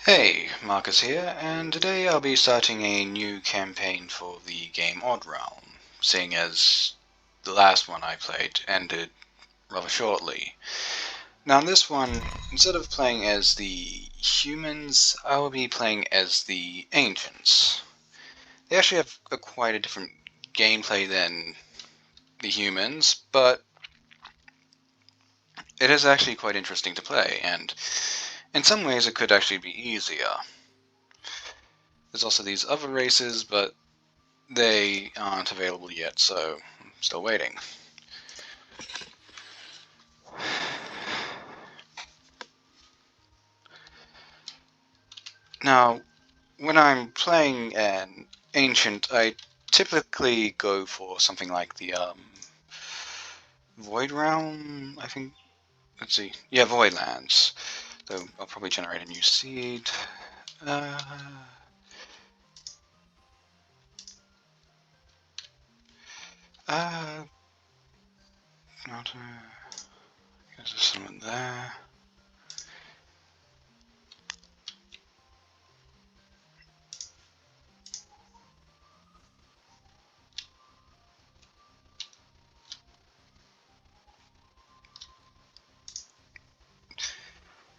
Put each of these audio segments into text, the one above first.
Hey, Marcus here, and today I'll be starting a new campaign for the game Odd Realm, seeing as the last one I played ended rather shortly. Now in this one, instead of playing as the humans, I will be playing as the ancients. They actually have quite a different gameplay than the humans, but it is actually quite interesting to play, and in some ways it could actually be easier. There's also these other races, but they aren't available yet, so I'm still waiting. Now, when I'm playing an ancient, I typically go for something like the Void Realm, I think. Let's see. Yeah, Voidlands. So I'll probably generate a new seed. Uh, uh, not, there's someone there.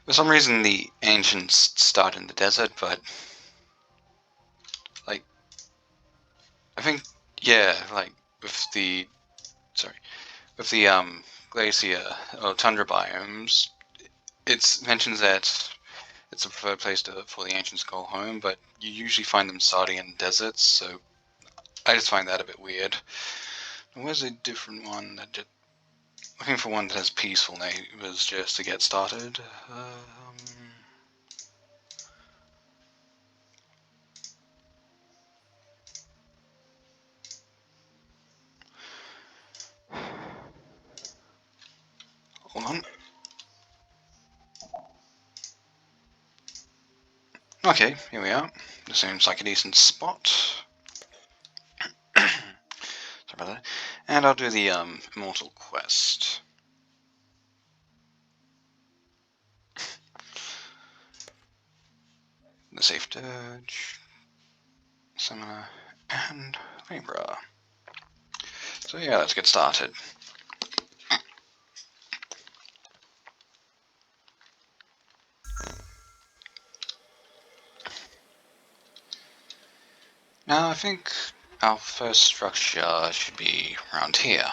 For some reason, the ancients start in the desert, but like I think, yeah, like with the with the glacier or tundra biomes, it mentions that it's a preferred place for the ancients to call home, but you usually find them starting in deserts, so I just find that a bit weird. Where's a different one that looking for one that has peaceful neighbors just to get started. Hold on. Okay, here we are. This seems like a decent spot. Sorry about that. And I'll do the Immortal Quest. The Safe Dirge, Summoner, and Libra. So yeah, let's get started. Now I think our first structure should be around here.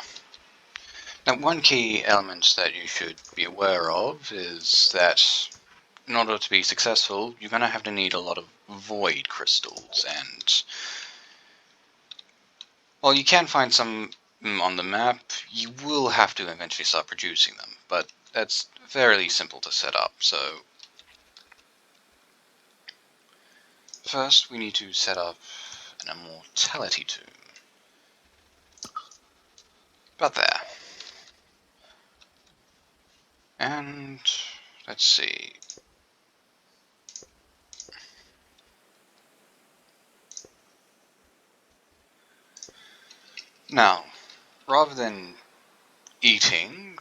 Now one key element that you should be aware of is that in order to be successful, you're going to have to need a lot of void crystals, and while you can find some on the map, you will have to eventually start producing them, but that's fairly simple to set up. So first we need to set up an immortality tomb. About there. And let's see. Now, rather than eating,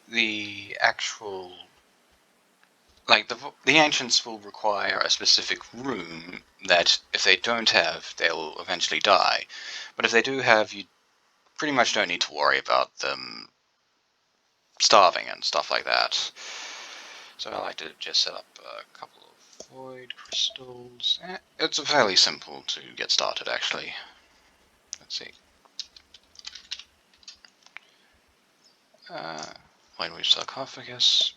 the actual, like the ancients will require a specific room that if they don't have, they'll eventually die. But if they do have, you pretty much don't need to worry about them starving and stuff like that. So I like to just set up a couple of void crystals. It's fairly simple to get started, actually. Let's see. Void Reef sarcophagus.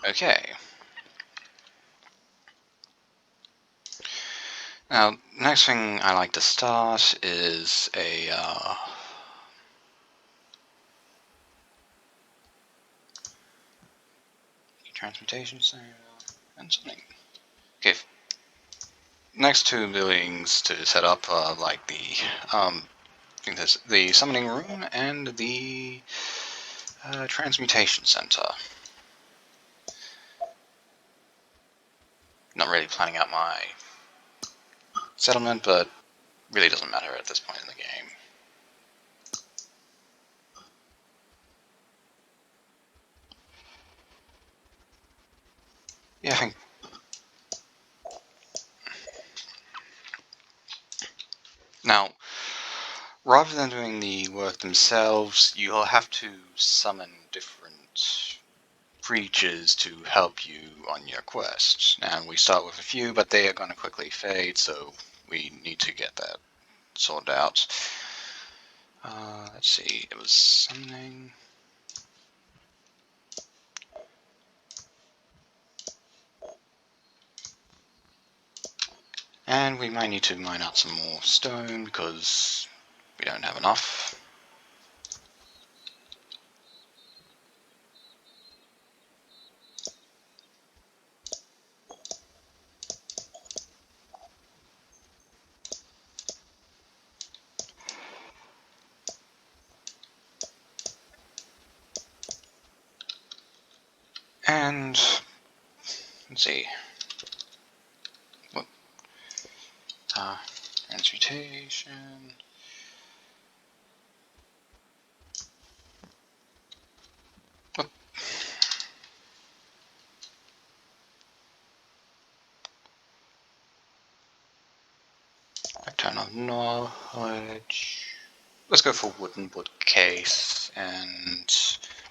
Okay. Now, next thing I like to start is a Transmutation and something. Okay. Next two buildings to set up are like the I think there's the summoning room and the Transmutation Center. Not really planning out my settlement, but really doesn't matter at this point in the game. Yeah, I think. Now, rather than doing the work themselves, you'll have to summon different creatures to help you on your quest. And we start with a few, but they are going to quickly fade, so we need to get that sorted out. Let's see, it was summoning. And we might need to mine out some more stone because we don't have enough. And let's see. What? Transmutation. What? Return of knowledge. Let's go for wooden bookcase and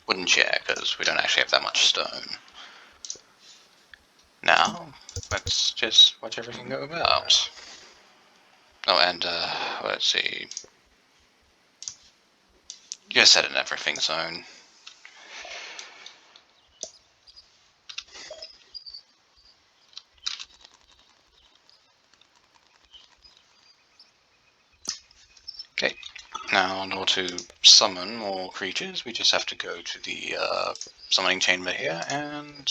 wooden chair because we don't actually have that much stone. Now, let's just watch everything go about. Oh, and let's see. You set an everything zone. Okay. Now, in order to summon more creatures, we just have to go to the summoning chamber here, and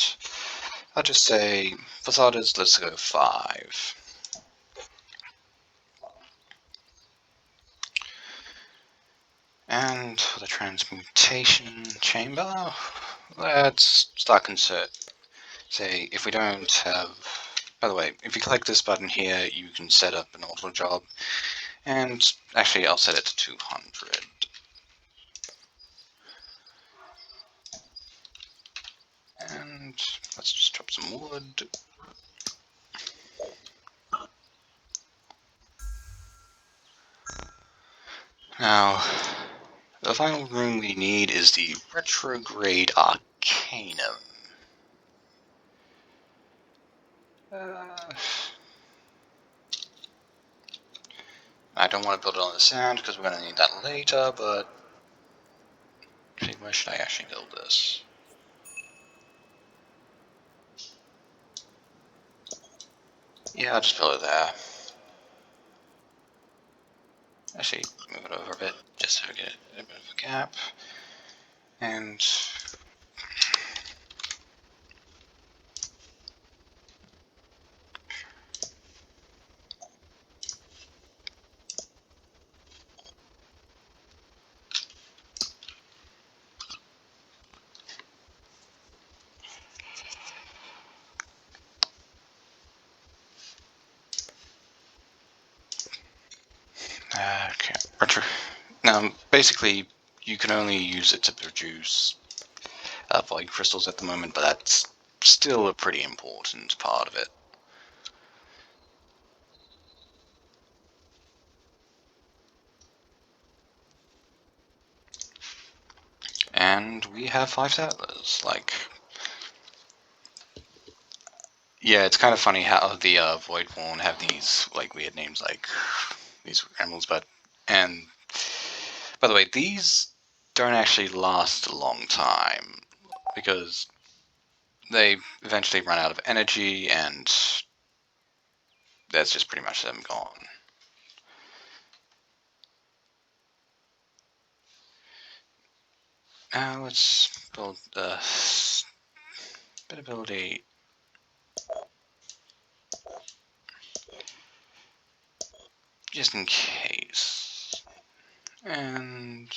I'll just say, for starters, let's go 5. And for the transmutation chamber, let's start concert. Say, if we don't have... By the way, if you click this button here, you can set up an auto job, and actually I'll set it to 200. And let's just drop some wood. Now, the final room we need is the Retrograde Arcanum. I don't want to build it on the sand because we're going to need that later, but where should I actually build this? Yeah, I'll just build it there. Actually, move it over a bit, just so we get a bit of a gap. And okay, now, basically, you can only use it to produce void crystals at the moment, but that's still a pretty important part of it. And we have 5 settlers. Like, yeah, it's kind of funny how the Voidborn have these like weird names, like these animals. And by the way, these don't actually last a long time because they eventually run out of energy, and that's just pretty much them gone. Now let's build the bit ability. Just in case. And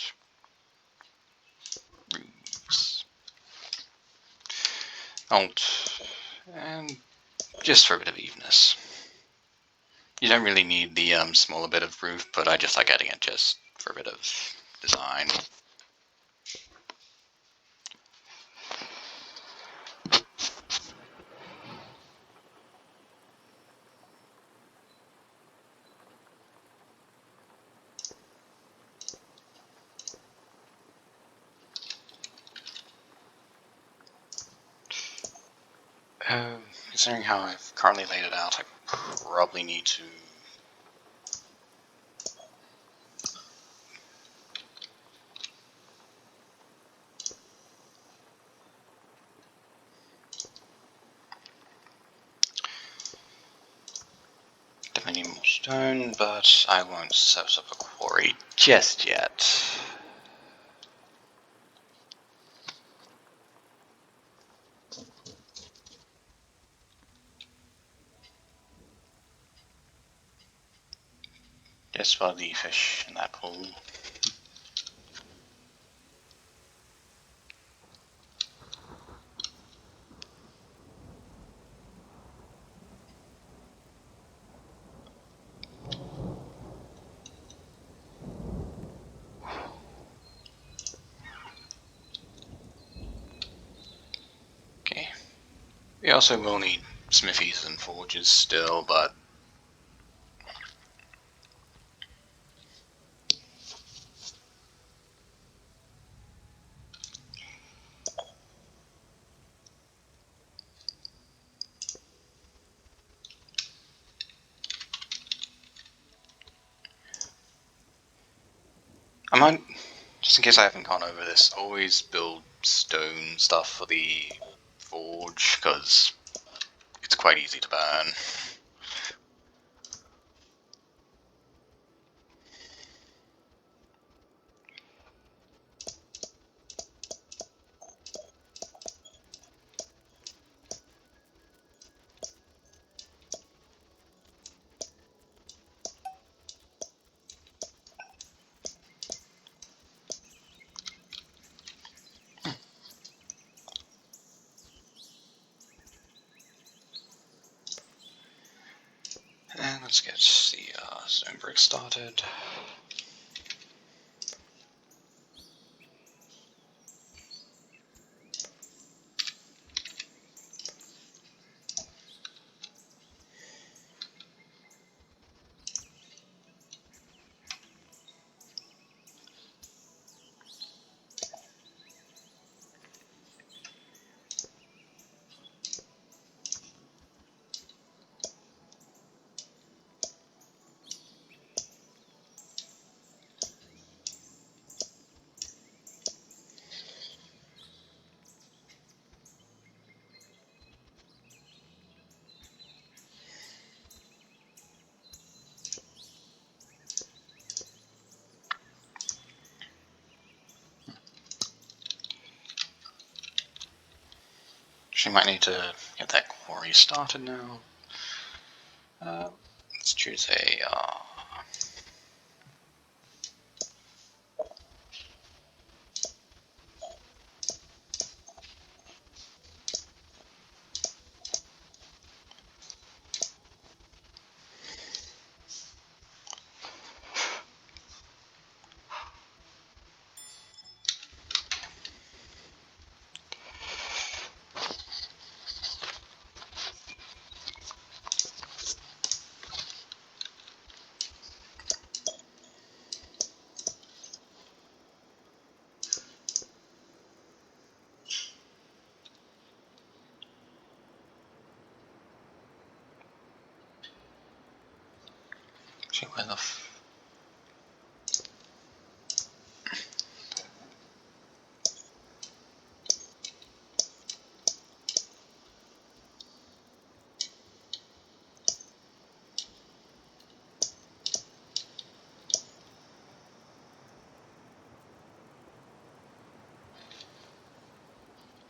roofs. Alt. And just for a bit of evenness. You don't really need the smaller bit of roof, but I just like adding it just for a bit of design. Considering how I've currently laid it out, I probably need to... definitely need more stone, but I won't set up a quarry just yet. Just for the fish in that pool. Okay. We also will need smithies and forges still, but I might, just in case I haven't gone over this, always build stone stuff for the forge, because it's quite easy to burn. And let's get the stone brick started. She might need to get that quarry started now. Let's choose a... actually, where the...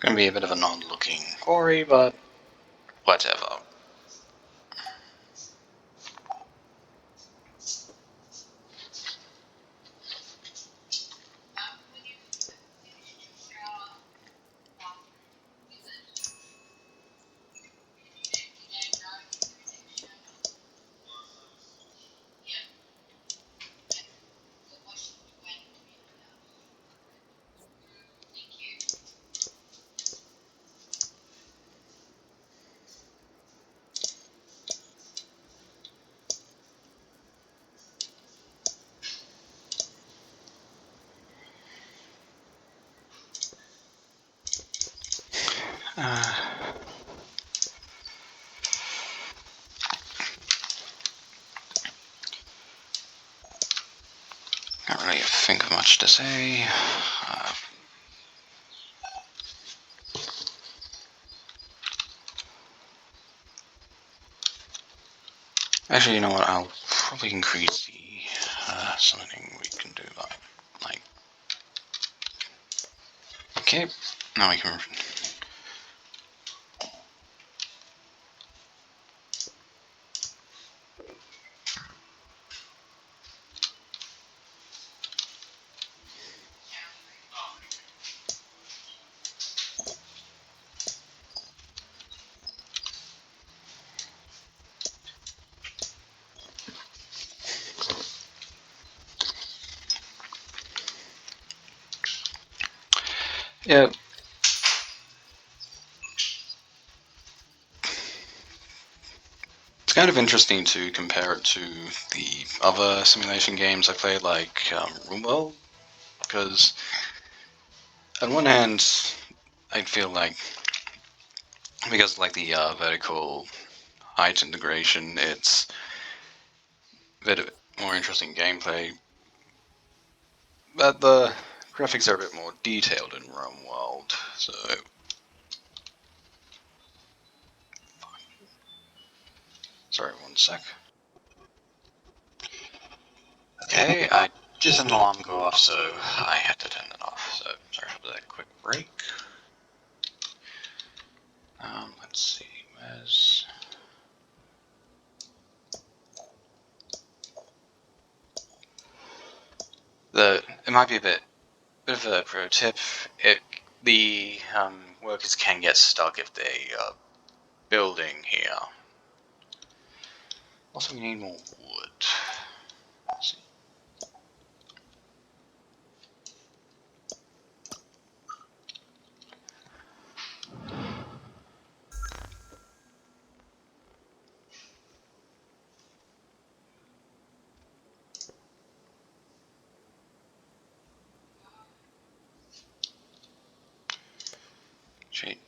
Gonna be a bit of an odd-looking quarry, but whatever. Can't really think of much to say. Actually, you know what? I'll probably increase the summoning we can do by, like. Okay, now we can. Yeah. It's kind of interesting to compare it to the other simulation games I played, like RuneWorld, because on one hand, I feel like because like the vertical height integration, it's a bit more interesting gameplay, but the graphics are a bit more detailed in RuneWorld. So, sorry, one sec. Okay, I just had an alarm go off, so I had to turn it off. So sorry for that quick break. Let's see, where's it might be a bit of a pro tip. The workers can get stuck if they are building here. Also, we need more wood. Let's see. Shit.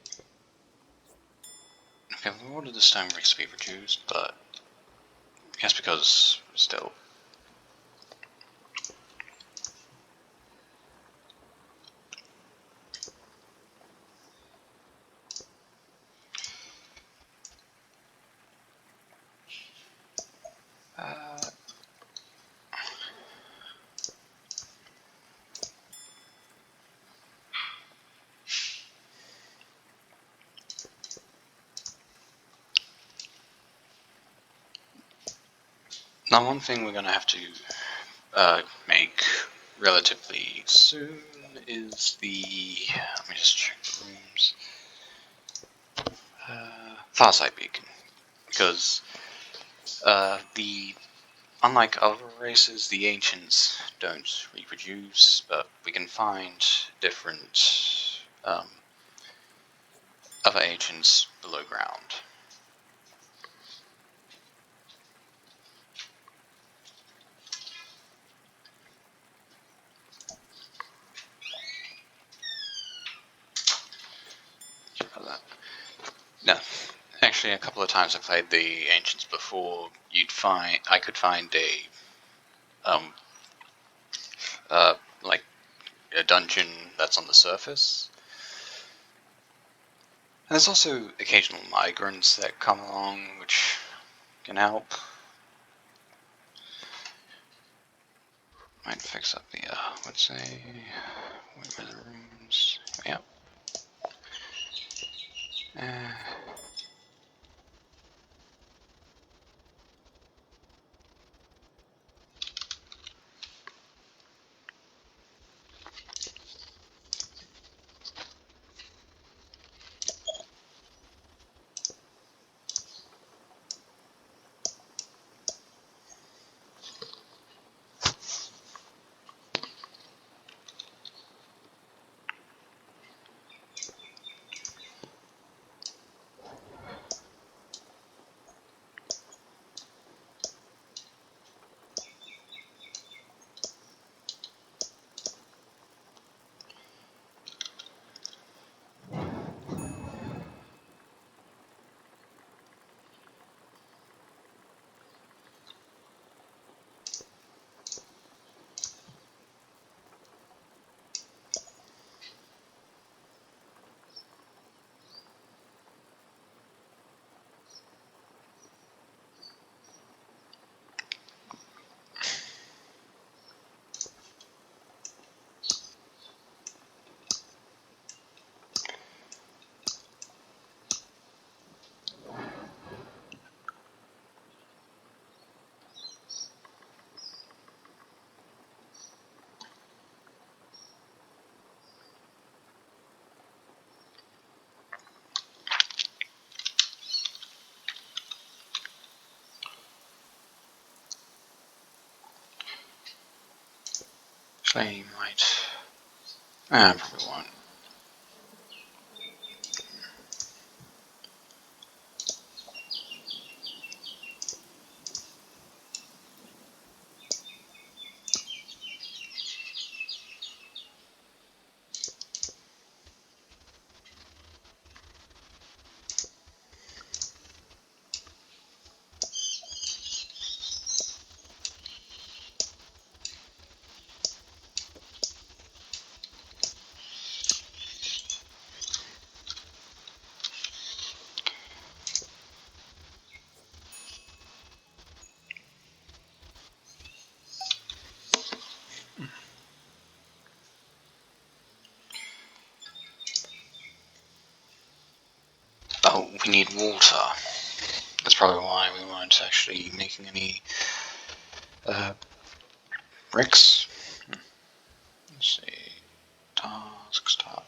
Okay, we ordered the stone bricks to be reduced, but I guess because still. Now, one thing we're gonna have to make relatively soon is the. Let me just check the rooms. Farsight beacon, because the unlike other races, the ancients don't reproduce, but we can find different other ancients below ground. No, actually, a couple of times I played the ancients before. I could find a like a dungeon that's on the surface. And there's also occasional migrants that come along, which can help. Might fix up the, let's say, where are the rooms? Yep. Flame might. Probably won't. Oh, we need water. That's probably why we weren't actually making any bricks. Let's see. Task start.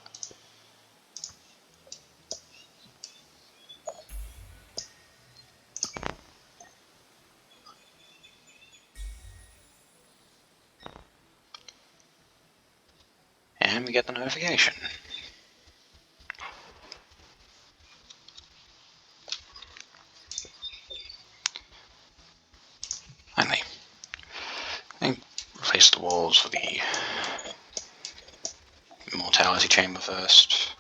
And we get the notification. Finally. I replace the walls for the immortality chamber first.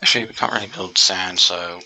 Actually, we can't really build sand, so...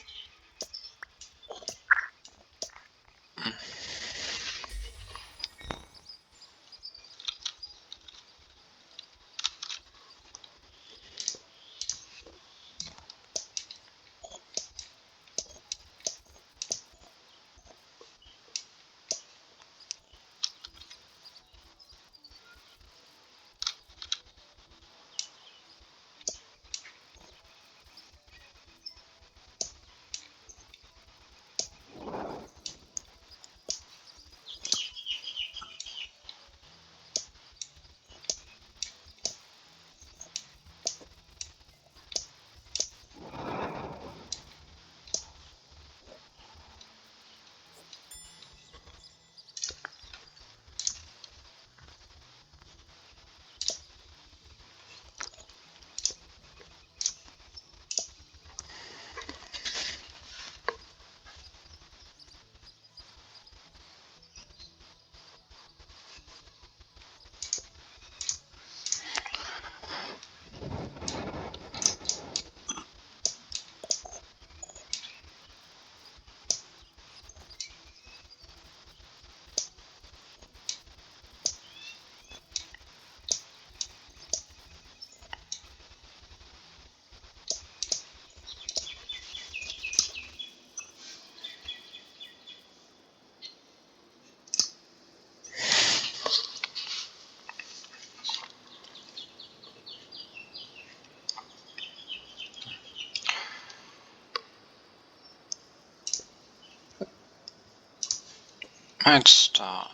Let's start.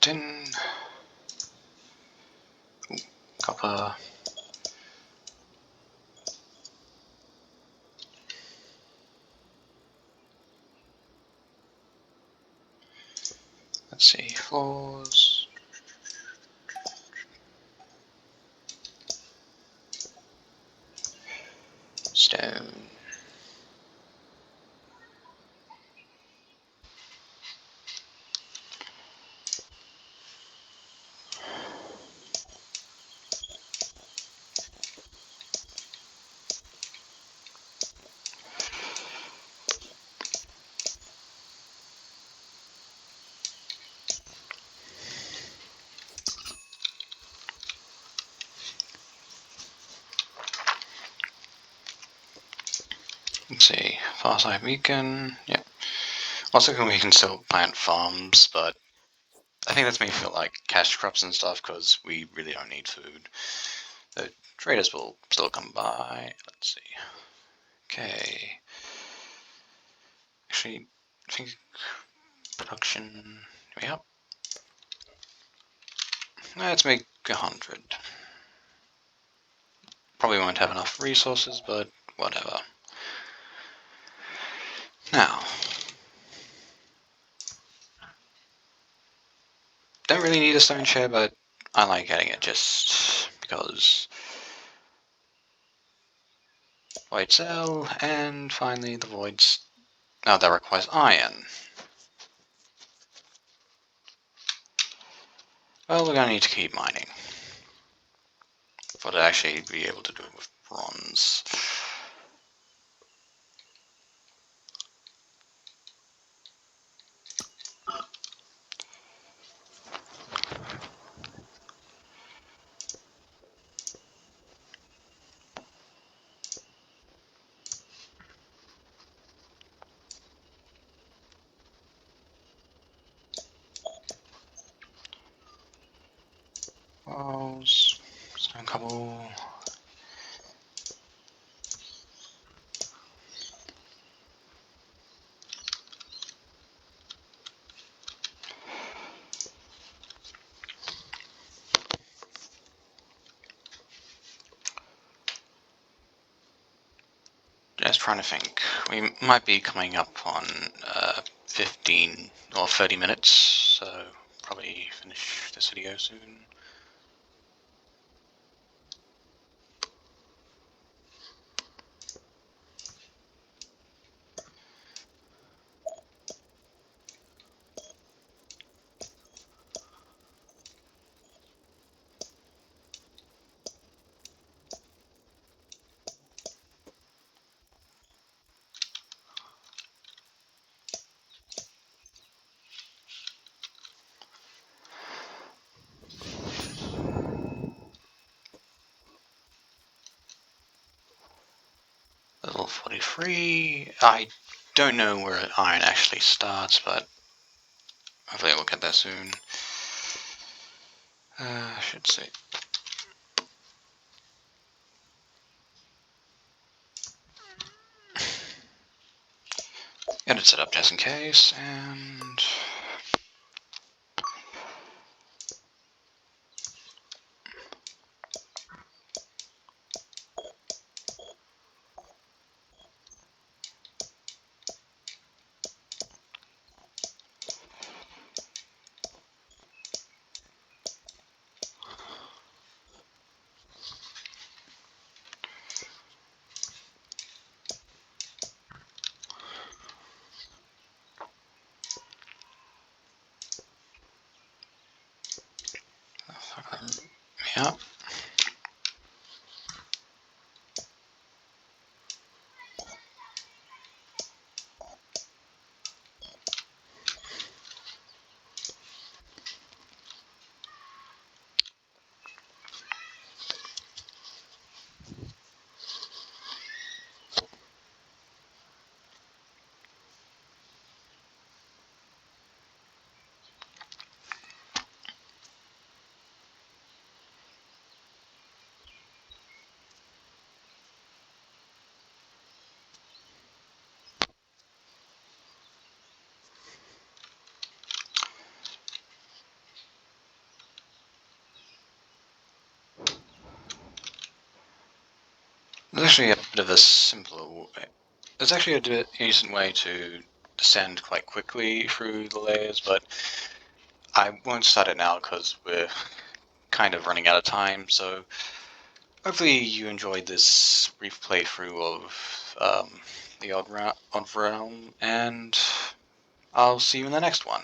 tin. Ooh, copper. Let's see, floors. Stone. Let's see, Farside Beacon, yep. Also, we can still plant farms, but I think that's me feel like cash crops and stuff because we really don't need food. The traders will still come by. Let's see. Okay. Actually, I think production. Yep. Let's make 100. Probably won't have enough resources, but whatever. Now, don't really need a stone chair, but I like getting it just because. Void cell, and finally the voids. Now that requires iron. Well, we're gonna need to keep mining for to actually be able to do it with bronze. Walls, stone cobble. Just trying to think. We might be coming up on 15 or 30 minutes, so probably finish this video soon. Level 43. I don't know where iron actually starts, but hopefully we'll get there soon. I should say. Get it set up just in case, and yeah. There's actually a bit of a simpler way. There's actually a decent way to descend quite quickly through the layers, but I won't start it now because we're kind of running out of time, so hopefully you enjoyed this brief playthrough of the Odd Realm, and I'll see you in the next one.